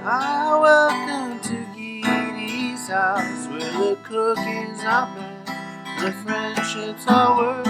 Ah, welcome to Gitty's house, where the cooking's not bad, the friendships are worse.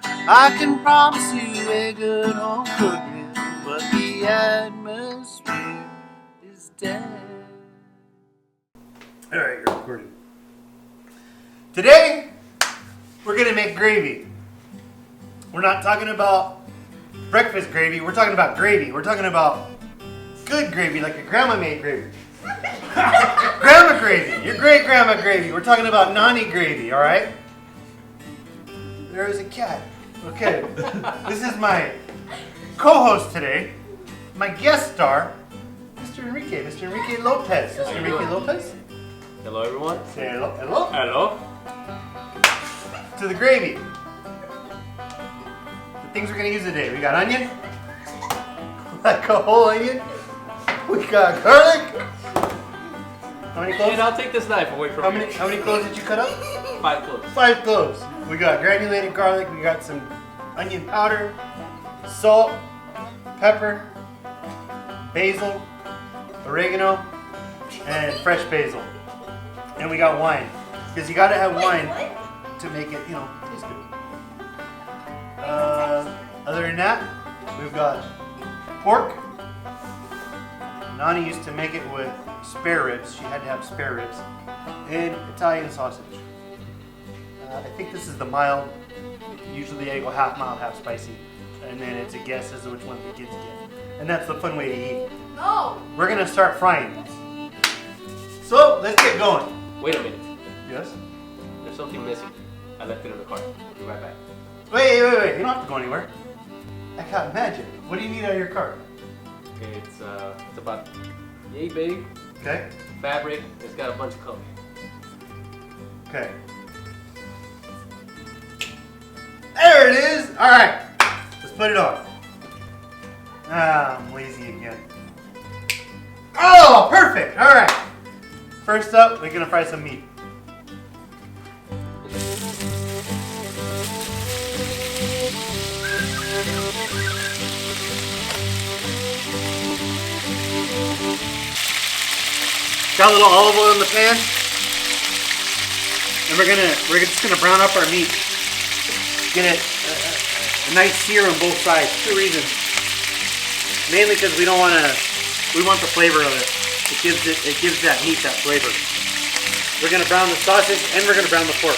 I can promise you a good home cooking, but the atmosphere is dead. Alright, you're recording. Today, we're gonna make gravy. We're not talking about breakfast gravy, we're talking about gravy. We're talking about good gravy, like your grandma made gravy. Grandma gravy, your great grandma gravy. We're talking about Nani gravy, alright? There is a cat. Okay, this is my co-host today, my guest star, Mr. Enrique Lopez. Mr. Enrique Lopez. Hello, everyone. Say hello. Hello. Hello. To the gravy. The things we're gonna use today. We got onion, like a whole onion. We got garlic. How many cloves? And I'll take this knife away from you. How many cloves did you cut up? 5 cloves. 5 cloves. We got granulated garlic. We got some onion powder, salt, pepper, basil, oregano, and fresh basil. And we got wine, because you gotta have wine to make it, taste good. Other than that, we've got pork. Nani used to make it with spare ribs. She had to have spare ribs. And Italian sausage. I think this is the mild. Usually I go half mild, half spicy. And then it's a guess as to which one the kids get. And that's the fun way to eat. No! We're gonna start frying these. So, let's get going. Wait a minute. Yes? There's something missing. I left it in the car. I'll be right back. Wait. You don't have to go anywhere. I got magic. What do you need out of your car? Okay, it's about yay big. Okay. Fabric. It's got a bunch of color. Okay. There it is! Alright. Let's put it on. Ah, I'm lazy again. Oh, perfect! Alright. First up, we're gonna fry some meat. Got a little olive oil in the pan, and we're just gonna brown up our meat. Get it a nice sear on both sides. 2 reasons. Mainly because we want the flavor of it. It gives that meat that flavor. We're gonna brown the sausage and we're gonna brown the pork.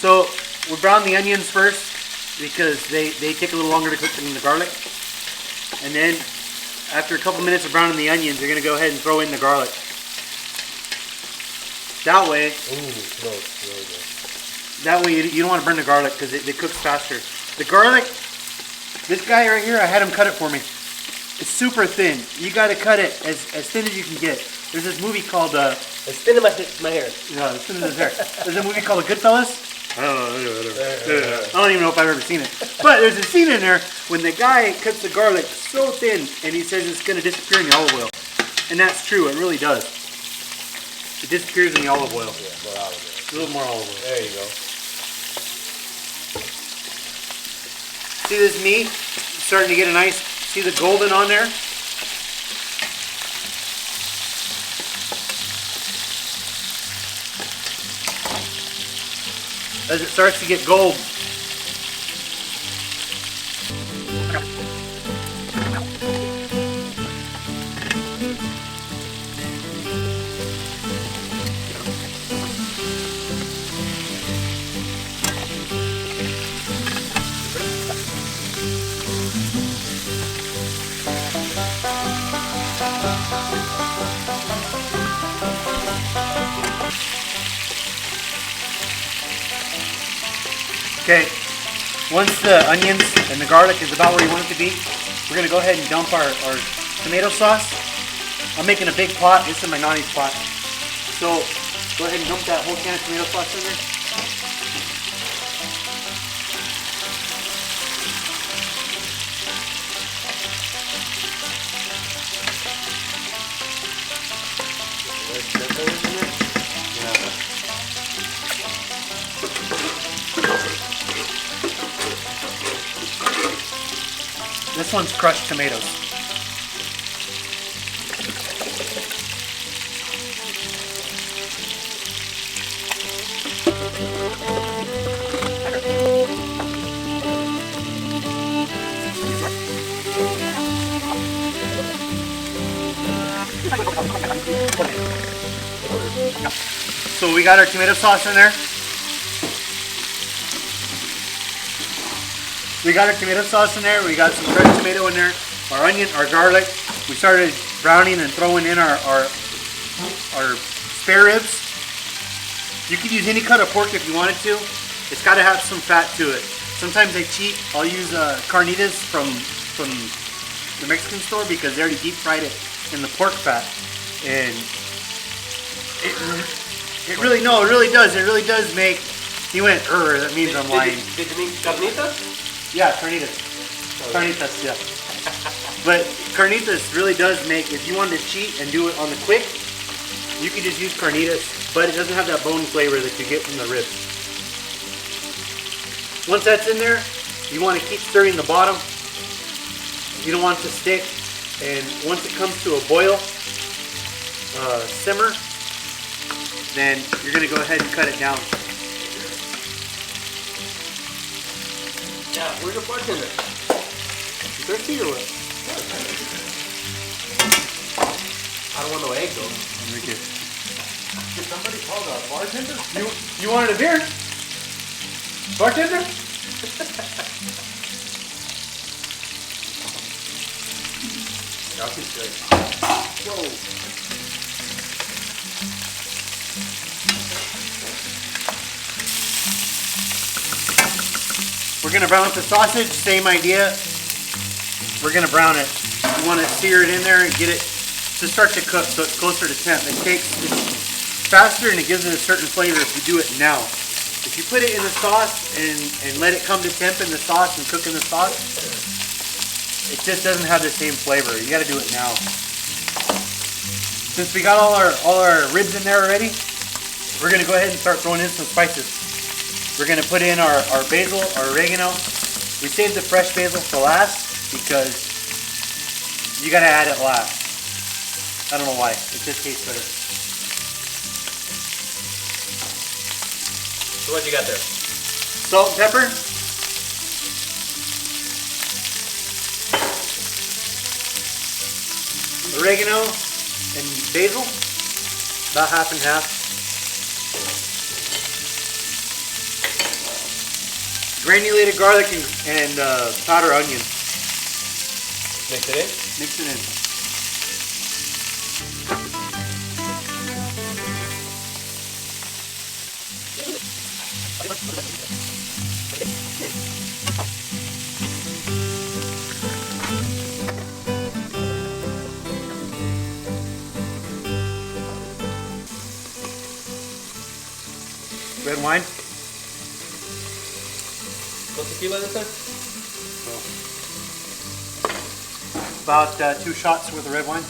So we brown the onions first because they take a little longer to cook than the garlic. And then after a couple minutes of browning the onions, you're going to go ahead and throw in the garlic. That way, you don't want to burn the garlic because it cooks faster. The garlic, this guy right here, I had him cut it for me. It's super thin. You got to cut it as thin as you can get. There's this movie called... as thin as my hair. Yeah, as thin as his hair. There's a movie called Goodfellas. I don't even know if I've ever seen it. But there's a scene in there when the guy cuts the garlic so thin and he says it's going to disappear in the olive oil. And that's true, it really does. It disappears in the olive oil. Yeah, more olive oil. A little more olive oil. There you go. See this meat? It's starting to get a nice, see the golden on there? As it starts to get gold, Okay, once the onions and the garlic is about where you want it to be, we're gonna go ahead and dump our tomato sauce. I'm making a big pot. This is my Nani's pot. So go ahead and dump that whole can of tomato sauce in there. This one's crushed tomatoes. So we got our tomato sauce in there. We got our tomato sauce in there. We got some fresh tomato in there. Our onion, our garlic. We started browning and throwing in our spare ribs. You could use any cut of pork if you wanted to. It's got to have some fat to it. Sometimes I cheat. I'll use carnitas from the Mexican store because they already deep fried it in the pork fat, and it really does. It really does make. He went, that means I'm lying. Did you mean carnitas? Yeah, carnitas. Carnitas, yeah. But carnitas really does make, if you wanted to cheat and do it on the quick, you could just use carnitas, but it doesn't have that bone flavor that you get from the ribs. Once that's in there, you want to keep stirring the bottom. You don't want it to stick. And once it comes to a boil, simmer, then you're going to go ahead and cut it down. Yeah, where's the bartender? You thirsty or what? I don't want no egg though. Enrique. Did somebody call the bartender? You wanted a beer? Bartender? That is good. Whoa. We're gonna brown up the sausage, same idea. We're gonna brown it. You wanna sear it in there and get it to start to cook so it's closer to temp. It's faster and it gives it a certain flavor if you do it now. If you put it in the sauce and let it come to temp in the sauce and cook in the sauce, it just doesn't have the same flavor. You gotta do it now. Since we got all our ribs in there already, we're gonna go ahead and start throwing in some spices. We're gonna put in our basil, our oregano. We saved the fresh basil for last because you gotta add it last. I don't know why, it just tastes better. So what you got there? Salt and pepper. Oregano and basil, about half and half. Granulated garlic and powder onion. Mix it in? Mix it in. Red wine. What's the tequila this time? About 2 shots worth of red wine.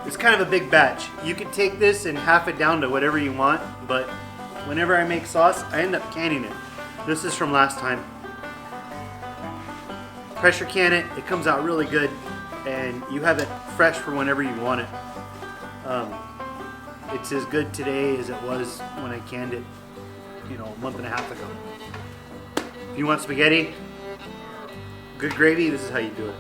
It's kind of a big batch. You could take this and half it down to whatever you want, but whenever I make sauce, I end up canning it. This is from last time. Pressure can it, it comes out really good, and you have it fresh for whenever you want it. It's as good today as it was when I canned it, a month and a half ago. If you want spaghetti, good gravy, this is how you do it.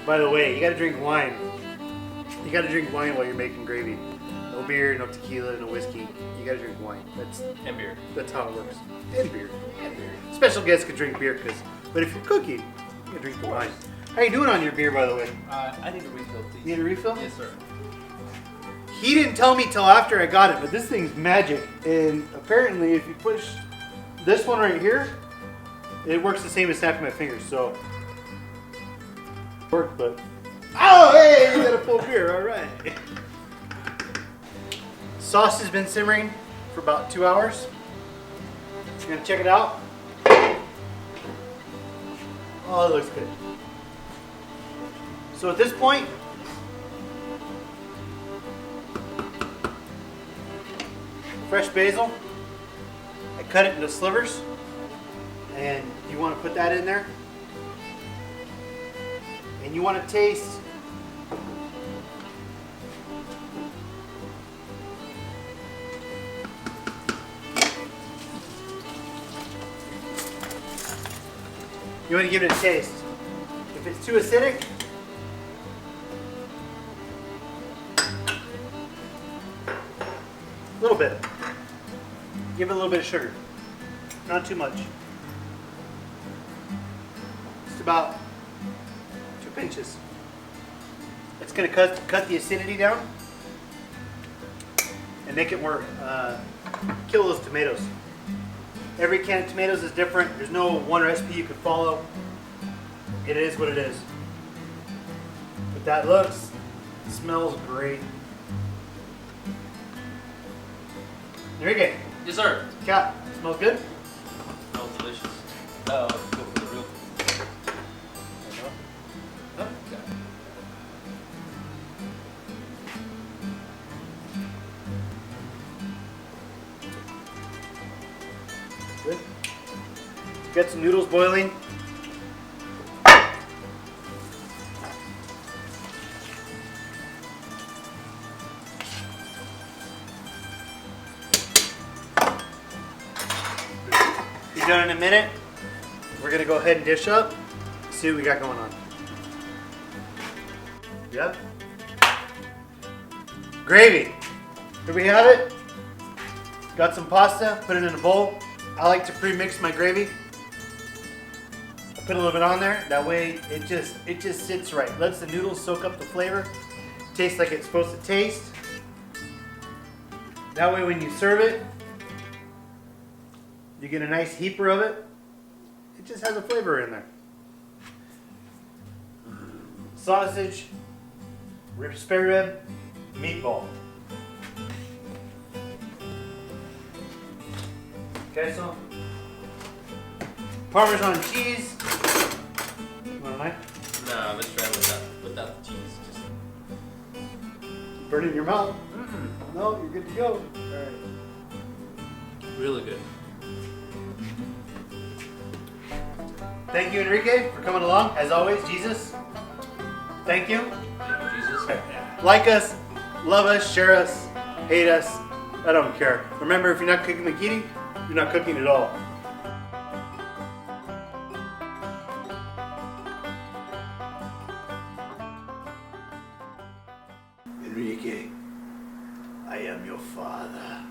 By the way, you gotta drink wine. You gotta drink wine while you're making gravy. No beer, no tequila, no whiskey. You gotta drink wine. And beer. That's how it works. And beer. Special guests can drink beer, but if you're cooking, you can drink the wine. How you doing on your beer, by the way? I need a refill, please. You need a refill? Yes, sir. He didn't tell me till after I got it, but this thing's magic. And apparently, if you push this one right here, it works the same as snapping my fingers. So, worked, but oh, hey, you got a full beer. All right. Sauce has been simmering for about 2 hours. You're gonna check it out. Oh, it looks good. So at this point, fresh basil. I cut it into slivers, and you want to put that in there. And you want to taste you want to give it a taste. If it's too acidic, a little bit. Give it a little bit of sugar. Not too much. Just about 2 pinches. It's going to cut the acidity down and make it more, kill those tomatoes. Every can of tomatoes is different. There's no one recipe you can follow. It is what it is. But that looks, smells great. Enrique. Yes, sir. Cat, smells good? Smells delicious. Go for the real. Huh? Good. Get some noodles boiling. Be done in a minute. We're gonna go ahead and dish up. See what we got going on. Yeah. Gravy. Here we have it. Got some pasta. Put it in a bowl. I like to pre-mix my gravy. I put a little bit on there. That way it just sits right. Lets the noodles soak up the flavor. Tastes like it's supposed to taste. That way when you serve it, you get a nice heaper of it. It just has a flavor in there. Sausage, spare rib, meatball. Okay, so Parmesan cheese. You want a knife? No, let's try without the cheese. Just Burn it in your mouth. No, you're good to go. All right. really good. Thank you, Enrique, for coming along. As always, Jesus. Thank you. Thank you, Jesus. Like us, love us, share us, hate us. I don't care. Remember, if you're not cooking with Gitty, you're not cooking at all. Enrique, I am your father.